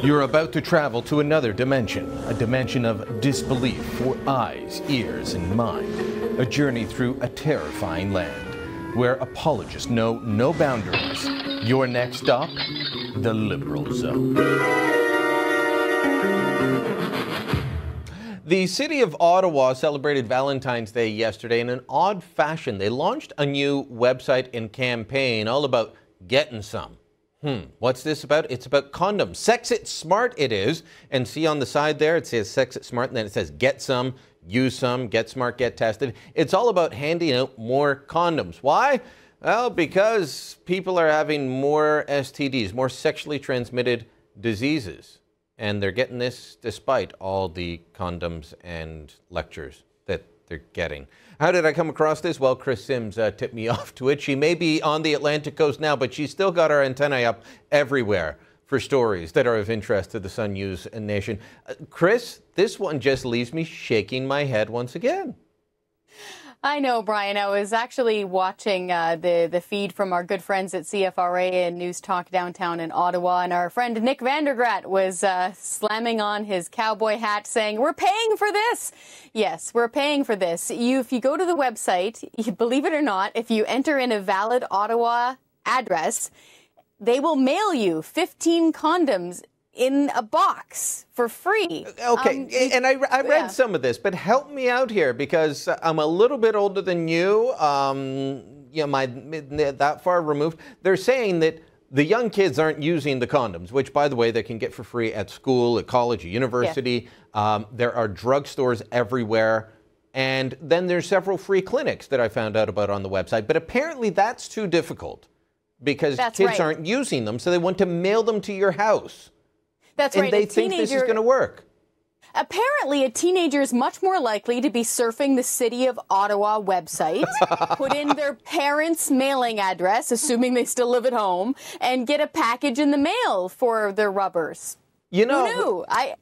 You're about to travel to another dimension, a dimension of disbelief for eyes, ears, and mind. A journey through a terrifying land where apologists know no boundaries. Your next stop, the Liberal Zone. The City of Ottawa celebrated Valentine's Day yesterday in an odd fashion. They launched a new website and campaign all about getting some. What's this about? It's about condoms. Sex It Smart it is. And see on the side there, it says Sex It Smart, and then it says get some, use some, get smart, get tested. It's all about handing out more condoms. Why? Well, because people are having more STDs, more sexually transmitted diseases. And they're getting this despite all the condoms and lectures that they're getting. How did I come across this? Well, Kris Sims tipped me off to it. She may be on the Atlantic coast now, but she's still got her antennae up everywhere for stories that are of interest to the Sun News Nation. Kris, this one just leaves me shaking my head once again. I know, Brian. I was actually watching the feed from our good friends at CFRA and News Talk downtown in Ottawa, and our friend Nick Vandergrat was slamming on his cowboy hat saying, "We're paying for this." Yes, we're paying for this. If you go to the website, believe it or not, if you enter in a valid Ottawa address, they will mail you 15 condoms in a box for free. Okay, and I read some of this, but help me out here because I'm a little bit older than you. That far removed. They're saying that the young kids aren't using the condoms, which, by the way, they can get for free at school, at college, at university. Yeah. There are drugstores everywhere. And then there's several free clinics that I found out about on the website. But apparently that's too difficult because kids aren't using them, so they want to mail them to your house. That's right. And they think this is going to work. Apparently, a teenager is much more likely to be surfing the City of Ottawa website, put in their parents' mailing address, assuming they still live at home, and get a package in the mail for their rubbers. You know, who knew? I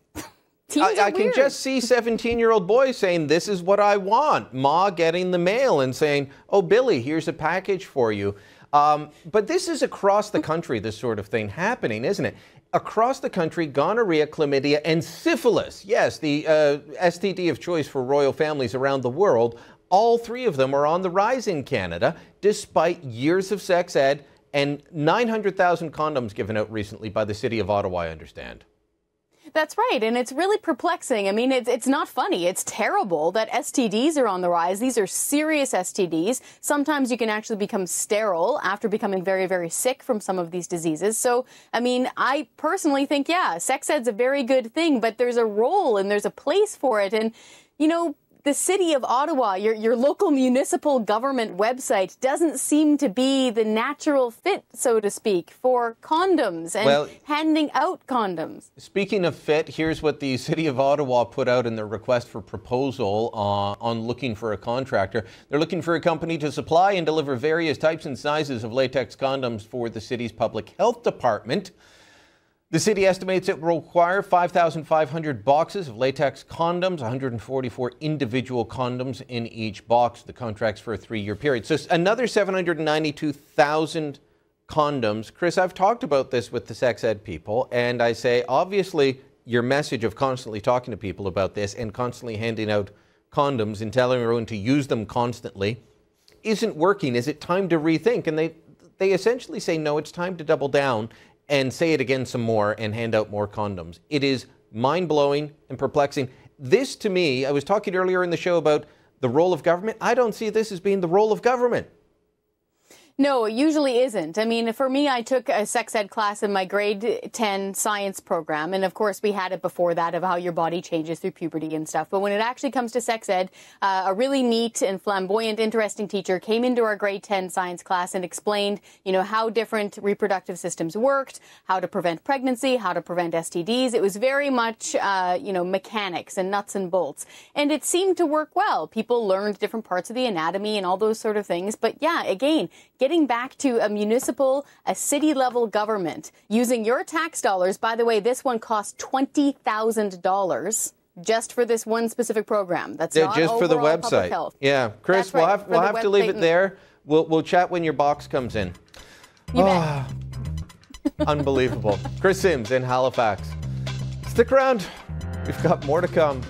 can just see 17-year-old boys saying, "This is what I want." Ma getting the mail and saying, "Oh, Billy, here's a package for you." But this is across the country, this sort of thing happening, isn't it? Across the country, gonorrhea, chlamydia, and syphilis, yes, the STD of choice for royal families around the world, all three of them are on the rise in Canada, despite years of sex ed and 900,000 condoms given out recently by the City of Ottawa, I understand. That's right, and it's really perplexing. I mean, it's not funny. It's terrible that STDs are on the rise. These are serious STDs. Sometimes you can actually become sterile after becoming very, very sick from some of these diseases. So, I mean, I personally think, yeah, sex ed's a very good thing, but there's a role and there's a place for it. And, you know, the City of Ottawa, your local municipal government website, doesn't seem to be the natural fit, so to speak, for condoms and handing out condoms. Speaking of fit, here's what the City of Ottawa put out in their request for proposal on looking for a contractor. They're looking for a company to supply and deliver various types and sizes of latex condoms for the city's public health department. The city estimates it will require 5,500 boxes of latex condoms, 144 individual condoms in each box. The contract's for a 3-year period. So another 792,000 condoms. Kris, I've talked about this with the sex ed people, and I say, obviously, your message of constantly talking to people about this and constantly handing out condoms and telling everyone to use them constantly isn't working. Is it time to rethink? And they essentially say, no, it's time to double down and say it again some more and hand out more condoms. It is mind-blowing and perplexing. This, to me, I was talking earlier in the show about the role of government. I don't see this as being the role of government. No, it usually isn't. I mean, for me, I took a sex ed class in my grade 10 science program. And of course, we had it before that of how your body changes through puberty and stuff. But when it actually comes to sex ed, a really neat and flamboyant, interesting teacher came into our grade 10 science class and explained, you know, how different reproductive systems worked, how to prevent pregnancy, how to prevent STDs. It was very much, mechanics and nuts and bolts. And it seemed to work well. People learned different parts of the anatomy and all those sort of things. But yeah, again, getting back to a city-level government using your tax dollars. By the way, this one cost $20,000 just for this one specific program. That's not just for the website. Yeah, Kris, we'll have to leave it there. We'll chat when your box comes in. You bet. Unbelievable. Kris Sims in Halifax. Stick around. We've got more to come.